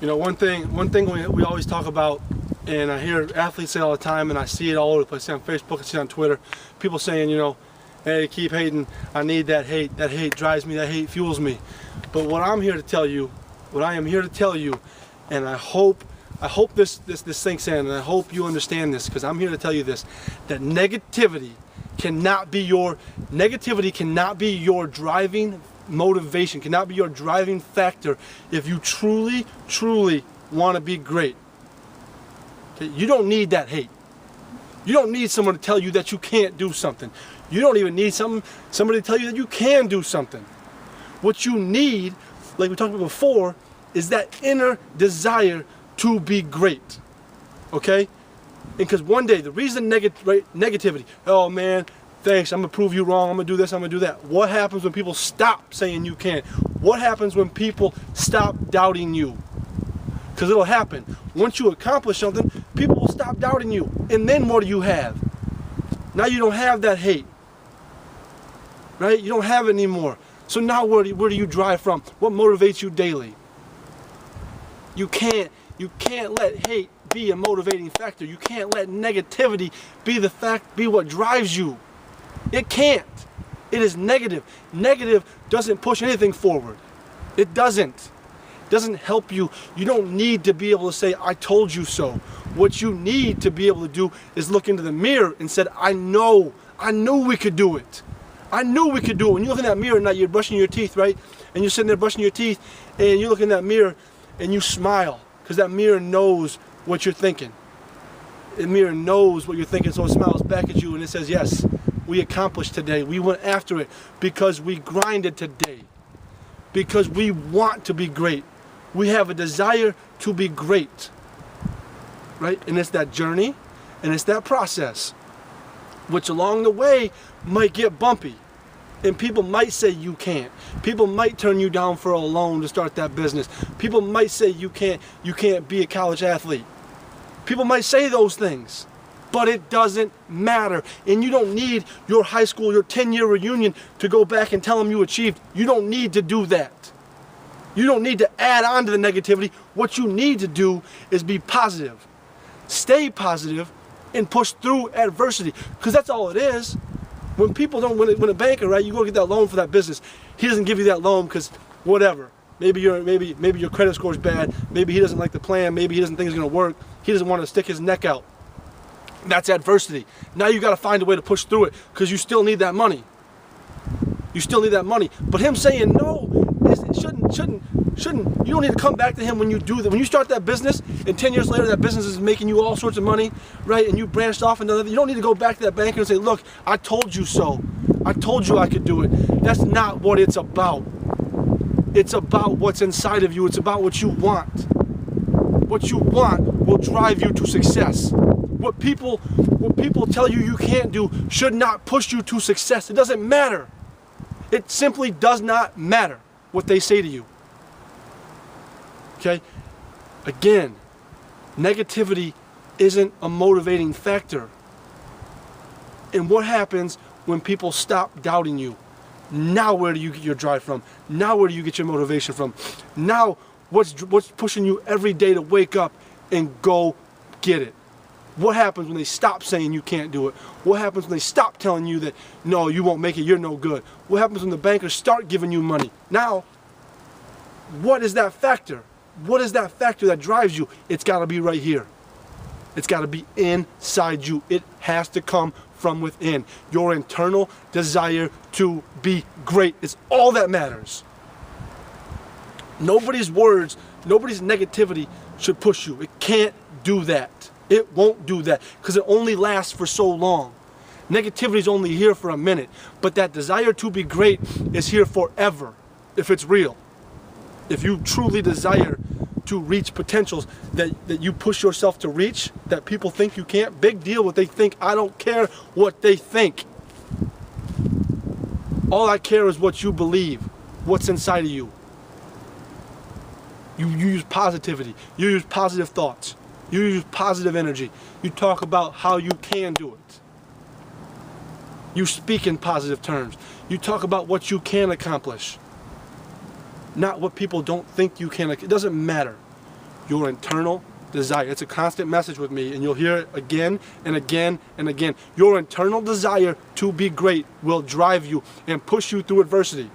You know, one thing we always talk about, and I hear athletes say all the time, and I see it all over the place. I see it on Facebook, I see it on Twitter. People saying, you know, hey, keep hating. I need that hate. That hate drives me. That hate fuels me. But what I'm here to tell you, what I am here to tell you, and I hope this sinks in, and I hope you understand this, because I'm here to tell you this: that negativity cannot be your driving motivation, cannot be your driving factor if you truly want to be great. Okay? You don't need that hate. You don't need someone to tell you that you can't do something. You don't even need somebody to tell you that you can do something. What you need, like we talked about before, is that inner desire to be great. Okay? Because one day, the reason negativity, oh man, thanks, I'm gonna prove you wrong, I'm gonna do this, I'm gonna do that. What happens when people stop saying you can't? What happens when people stop doubting you? Because it'll happen. Once you accomplish something, people will stop doubting you. And then what do you have? Now you don't have that hate. Right? You don't have it anymore. So now where do you drive from? What motivates you daily? You can't let hate be a motivating factor. You can't let negativity be what drives you. It can't. It is negative. Negative doesn't push anything forward. It doesn't. It doesn't help you. You don't need to be able to say, I told you so. What you need to be able to do is look into the mirror and say, I knew we could do it. I knew we could do it. When you look in that mirror now, you're brushing your teeth, right? And you're sitting there brushing your teeth, and you look in that mirror and you smile, because that mirror knows what you're thinking. The mirror knows what you're thinking, so it smiles back at you and it says, yes, we accomplished today. We went after it because we grinded today. Because we want to be great. We have a desire to be great. Right? And it's that journey, and it's that process, which along the way might get bumpy. And people might say you can't. People might turn you down for a loan to start that business. People might say you can't be a college athlete. People might say those things, but it doesn't matter. And you don't need your high school, your 10-year reunion to go back and tell them you achieved. You don't need to do that. You don't need to add on to the negativity. What you need to do is be positive. Stay positive and push through adversity, because that's all it is. When people don't, when a banker, right, you go get that loan for that business, he doesn't give you that loan because whatever. Maybe your credit score is bad. Maybe he doesn't like the plan. Maybe he doesn't think it's going to work. He doesn't want to stick his neck out. That's adversity. Now you got to find a way to push through it, because you still need that money. You still need that money. But him saying no, shouldn't. You don't need to come back to him when you do that. When you start that business, and 10 years later that business is making you all sorts of money, right? And you branched off into another. You don't need to go back to that banker and say, look, I told you so. I told you I could do it. That's not what it's about. It's about what's inside of you. It's about what you want. What you want will drive you to success. What people tell you can't do should not push you to success. It doesn't matter. It simply does not matter what they say to you. Okay? Again, negativity isn't a motivating factor. And what happens when people stop doubting you? Now where do you get your drive from? Now where do you get your motivation from? Now what's pushing you every day to wake up and go get it? What happens when they stop saying you can't do it? What happens when they stop telling you that, no, you won't make it, you're no good? What happens when the bankers start giving you money? Now, what is that factor? What is that factor that drives you? It's got to be right here. It's got to be inside you. It has to come from within. Your internal desire to be great is all that matters. Nobody's words, nobody's negativity should push you. It can't do that. It won't do that, because it only lasts for so long. Negativity is only here for a minute, but that desire to be great is here forever if it's real. If you truly desire to reach potentials that you push yourself to reach, that people think you can't, big deal what they think. I don't care what they think. All I care is what you believe, what's inside of you. You use positivity. You use positive thoughts. You use positive energy. You talk about how you can do it. You speak in positive terms. You talk about what you can accomplish. Not what people don't think you can. It doesn't matter. Your internal desire. It's a constant message with me, and you'll hear it again and again and again. Your internal desire to be great will drive you and push you through adversity.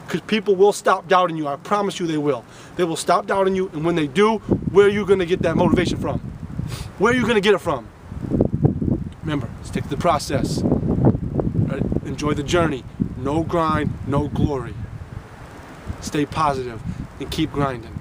Because people will stop doubting you. I promise you they will. They will stop doubting you, and when they do, where are you going to get that motivation from? Where are you going to get it from? Remember, stick to the process. Right? Enjoy the journey. No grind, no glory. Stay positive and keep grinding.